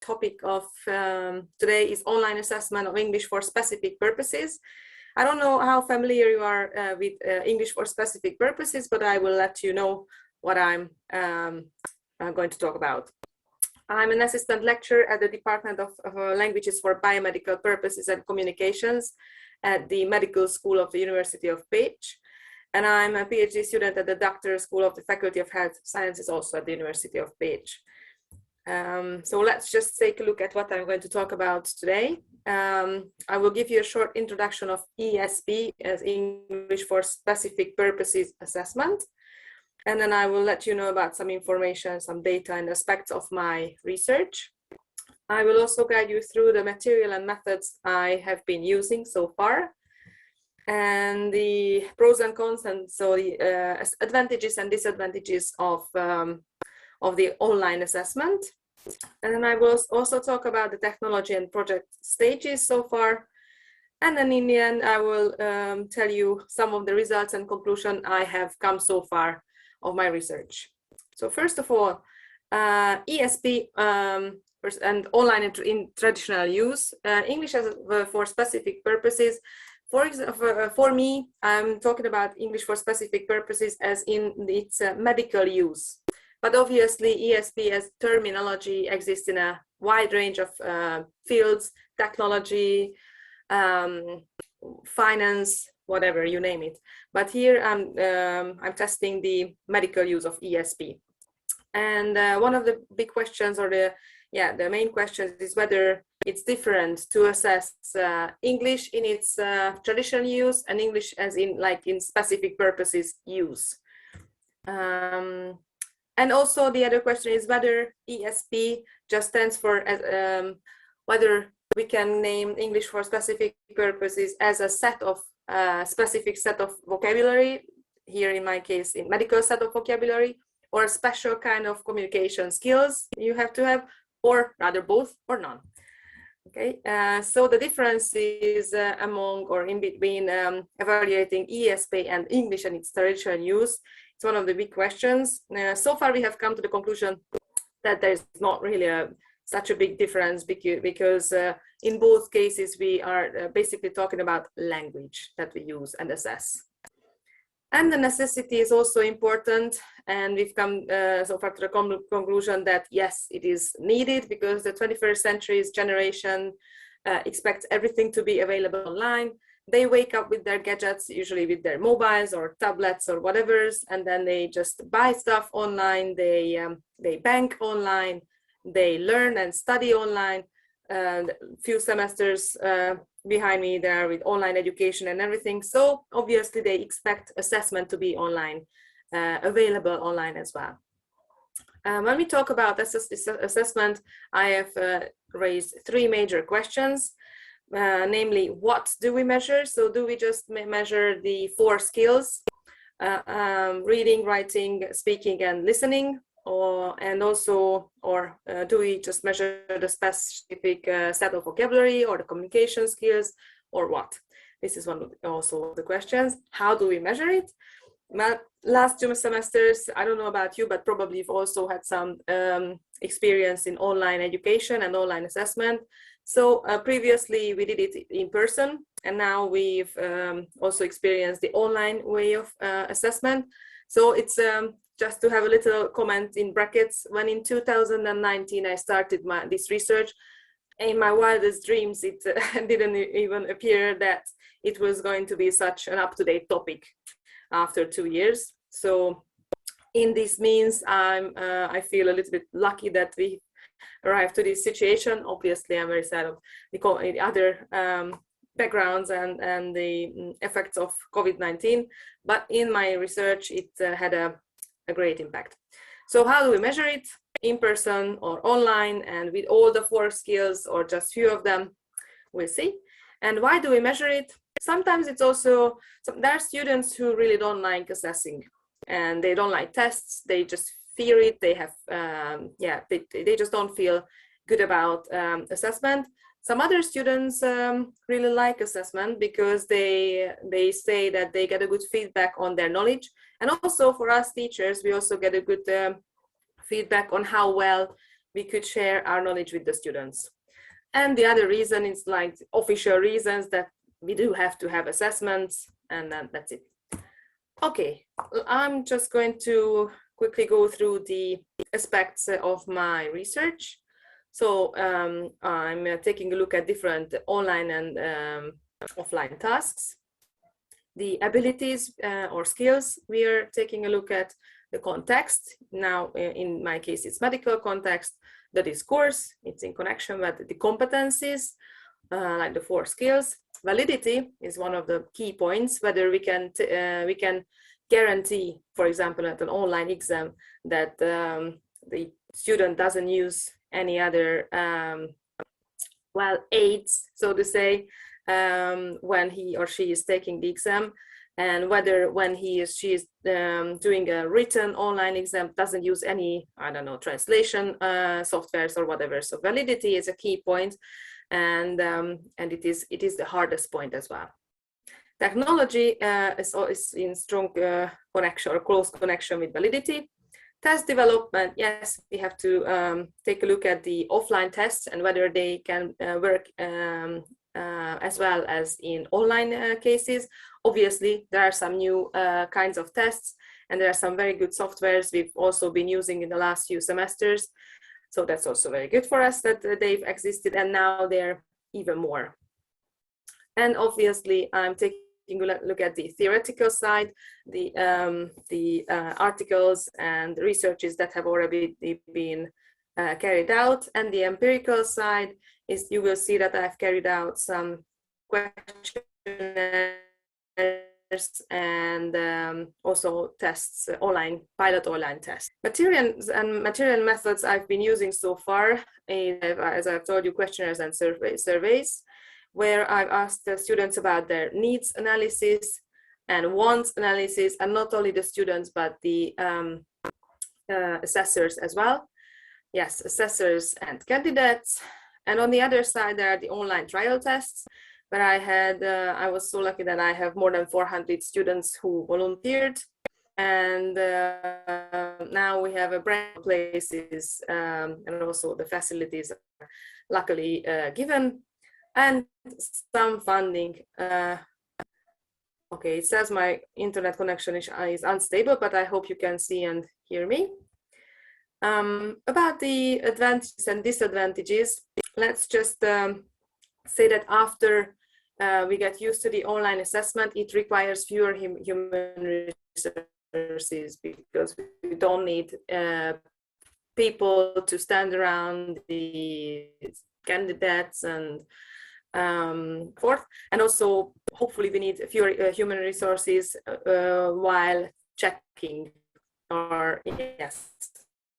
topic of today is online assessment of English for specific purposes. I don't know how familiar you are with English for specific purposes, but I will let you know what I'm going to talk about. I'm an assistant lecturer at the Department of Languages for Biomedical Purposes and Communications at the Medical School of the University of Pécs. And I'm a PhD student at the Doctoral School of the Faculty of Health Sciences, also at the University of Pécs. So let's just take a look at what I'm going to talk about today. I will give you a short introduction of ESP, as English for Specific Purposes Assessment. And then I will let you know about some information, some data and aspects of my research. I will also guide you through the material and methods I have been using so far, and the pros and cons, and so the advantages and disadvantages of the online assessment. And then I will also talk about the technology and project stages so far. And then in the end, I will tell you some of the results and conclusion I have come so far of my research. So first of all, ESP and online in traditional use, English as for specific purposes. For example, for me, I'm talking about English for specific purposes as in its medical use. But obviously, ESP as terminology exists in a wide range of fields, technology, finance, whatever, you name it. But here I'm testing the medical use of ESP. And one of the big questions, or the main questions, is whether it's different to assess English in its traditional use and English as in specific purposes use. And also the other question is whether ESP just stands for whether we can name English for specific purposes as a set of specific set of vocabulary, here in my case in medical set of vocabulary, or a special kind of communication skills you have to have, or rather both or none. Okay, so the difference is among or in between evaluating ESP and English and its traditional use. It's one of the big questions. So far we have come to the conclusion that there's not really such a big difference, because in both cases we are basically talking about language that we use and assess. And the necessity is also important, and we've come so far to the conclusion that yes, it is needed, because the 21st century's generation expects everything to be available online. They wake up with their gadgets, usually with their mobiles or tablets or whatever's, and then they just buy stuff online, they bank online, they learn and study online. And few semesters behind me there with online education and everything. So obviously they expect assessment to be online, available online as well. When we talk about assessment, I have raised three major questions, namely, what do we measure? So do we just measure the 4 skills, reading, writing, speaking, and listening? Or do we just measure the specific set of vocabulary or the communication skills, or what? This is one of also the questions. How do we measure it? Well, last 2 semesters, I don't know about you, but probably you've also had some experience in online education and online assessment. So previously we did it in person, and now we've also experienced the online way of assessment. So it's just to have a little comment in brackets, when in 2019 I started this research, in my wildest dreams it didn't even appear that it was going to be such an up-to-date topic after 2 years. So in this means I feel a little bit lucky that we arrived to this situation. Obviously I'm very sad of the other backgrounds and the effects of COVID-19, but in my research it had a great impact. So how do we measure it? In person or online, and with all the 4 skills or just few of them? We'll see. And why do we measure it? Sometimes it's also, there are students who really don't like assessing, and they don't like tests, they just fear it, they have they just don't feel good about assessment. Some other students really like assessment because they say that they get a good feedback on their knowledge. And also for us teachers, we also get a good feedback on how well we could share our knowledge with the students. And the other reason is like official reasons that we do have to have assessments, and that's it. Okay, I'm just going to quickly go through the aspects of my research. So I'm taking a look at different online and offline tasks. The abilities or skills, we are taking a look at the context. Now, in my case, it's medical context, the discourse, it's in connection with the competencies, like the 4 skills. Validity is one of the key points, whether we can guarantee, for example, at an online exam, that the student doesn't use any other well, aids, so to say, when he or she is taking the exam, and whether when he or she is doing a written online exam doesn't use any, I don't know, translation softwares or whatever. So validity is a key point, and it is the hardest point as well. Technology is in strong connection or close connection with validity. Test development, yes, we have to take a look at the offline tests and whether they can work as well as in online cases. Obviously, there are some new kinds of tests, and there are some very good softwares we've also been using in the last few semesters. So that's also very good for us that they've existed, and now they're even more. And obviously, I'm taking a look at the theoretical side, the articles and researches that have already been carried out, and the empirical side is, you will see that I've carried out some questionnaires and also tests, pilot online tests. Materials and material methods I've been using so far, as I've told you, questionnaires and surveys, where I've asked the students about their needs analysis and wants analysis, and not only the students, but the assessors as well. Yes, assessors and candidates. And on the other side, there are the online trial tests, where I was so lucky that I have more than 400 students who volunteered. And now we have a brand new places, and also the facilities are luckily given, and some funding. Okay, it says my internet connection is unstable, but I hope you can see and hear me. About the advantages and disadvantages, let's just say that after we get used to the online assessment, it requires fewer human resources, because we don't need people to stand around the candidates and forth. And also, hopefully, we need fewer human resources while checking, or yes,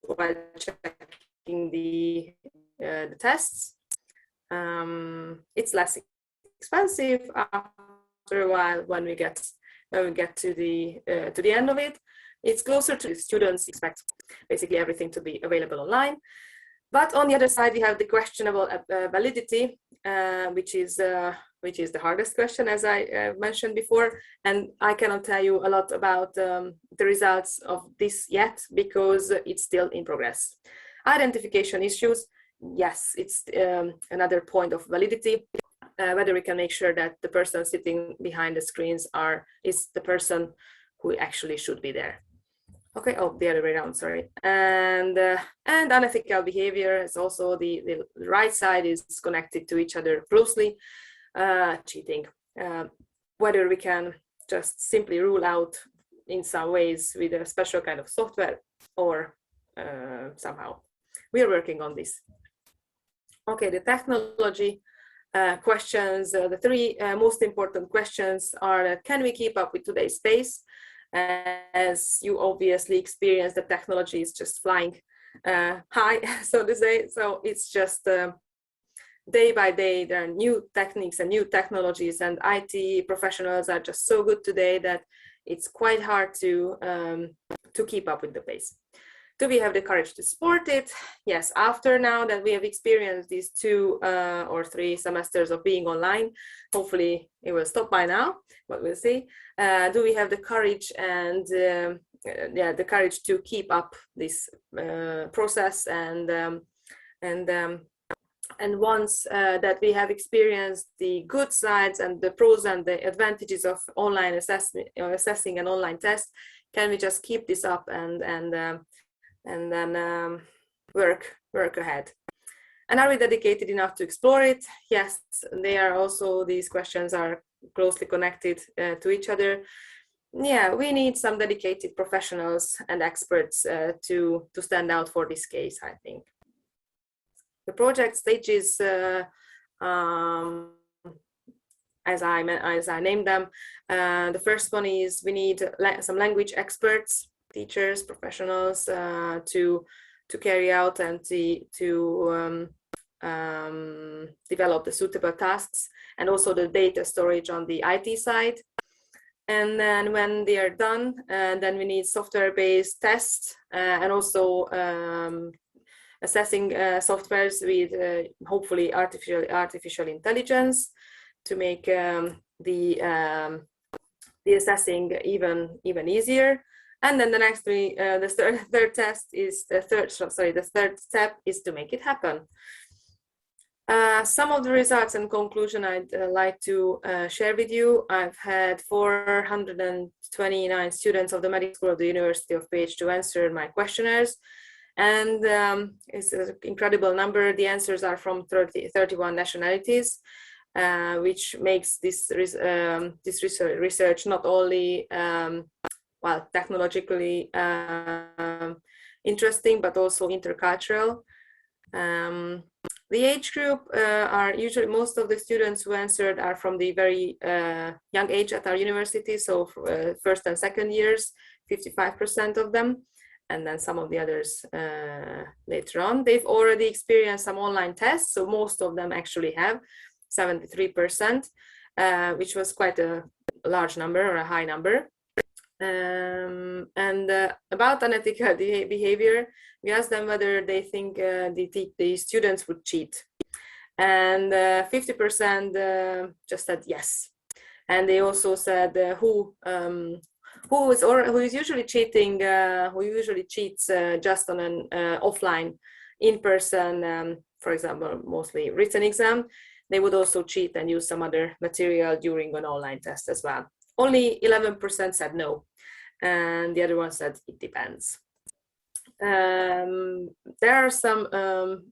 while checking the tests. It's less expensive after a while when we get to the end of it. It's closer to students expect basically everything to be available online. But on the other side, we have the questionable validity, which is the hardest question, as I mentioned before. And I cannot tell you a lot about the results of this yet, because it's still in progress. Identification issues, yes, it's another point of validity. Whether we can make sure that the person sitting behind the screens is the person who actually should be there. Okay, oh, the other way around, sorry. And unethical behavior is also the right side is connected to each other closely. Cheating, whether we can just simply rule out in some ways with a special kind of software, or somehow. We are working on this. Okay, the technology questions, the 3 most important questions are, can we keep up with today's pace? As you obviously experience, the technology is just flying high, so to say. So it's just day by day, there are new techniques and new technologies, and IT professionals are just so good today that it's quite hard to keep up with the pace. Do we have the courage to support it? Yes, after now that we have experienced these 2 or 3 semesters of being online, hopefully it will stop by now, but we'll see. Do we have the courage and the courage to keep up this process and And once that we have experienced the good sides and the pros and the advantages of online assessing an online test, can we just keep this up and then work ahead? And are we dedicated enough to explore it? Yes, they are also, these questions are closely connected to each other. Yeah, we need some dedicated professionals and experts to stand out for this case, I think. The project stages, as I named them, the first one is we need some language experts, teachers, professionals to carry out and to develop the suitable tasks, and also the data storage on the IT side. And then when they are done, then we need software-based tests and also assessing softwares with hopefully artificial intelligence to make the assessing even easier. And then the next the third step is to make it happen. Some of the results and conclusion I'd like to share with you. I've had 429 students of the medical school of the University of Pécs to answer my questionnaires. And it's an incredible number. The answers are from 31 nationalities, which makes this research not only well, technologically interesting, but also intercultural. The age group are usually, most of the students who answered are from the very young age at our university, so first and second years, 55% of them, and then some of the others later on. They've already experienced some online tests, so most of them actually have, 73%, which was quite a large number or a high number. About unethical behavior, we asked them whether they think the students would cheat, and 50% just said yes. And they also said who is usually cheating, who usually cheats just on an offline, in-person, for example, mostly written exam. They would also cheat and use some other material during an online test as well. Only 11% said no, and the other one said it depends. There are some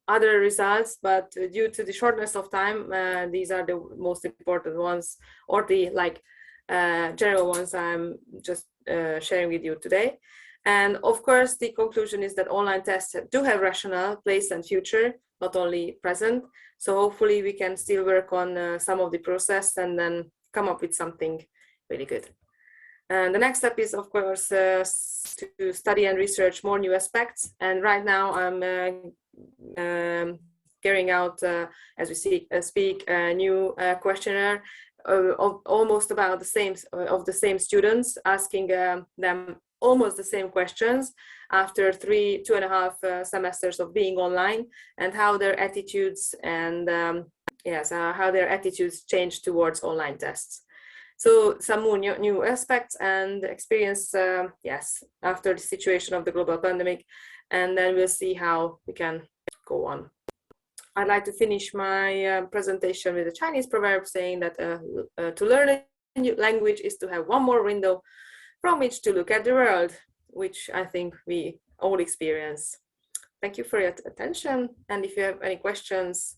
other results, but due to the shortness of time, these are the most important ones, or the general ones I'm just sharing with you today. And of course, the conclusion is that online tests do have rationale, place, and future, not only present. So hopefully we can still work on some of the process and then come up with something really good. And the next step is, of course, to study and research more new aspects. And right now I'm carrying out, as we speak, a new questionnaire of almost about the same students, asking them almost the same questions after 2.5 semesters of being online, and how their attitudes and how their attitudes change towards online tests. So some more new aspects and experience, yes, after the situation of the global pandemic, and then we'll see how we can go on. I'd like to finish my presentation with a Chinese proverb saying that to learn a new language is to have one more window from which to look at the world, which I think we all experience. Thank you for your attention, and if you have any questions,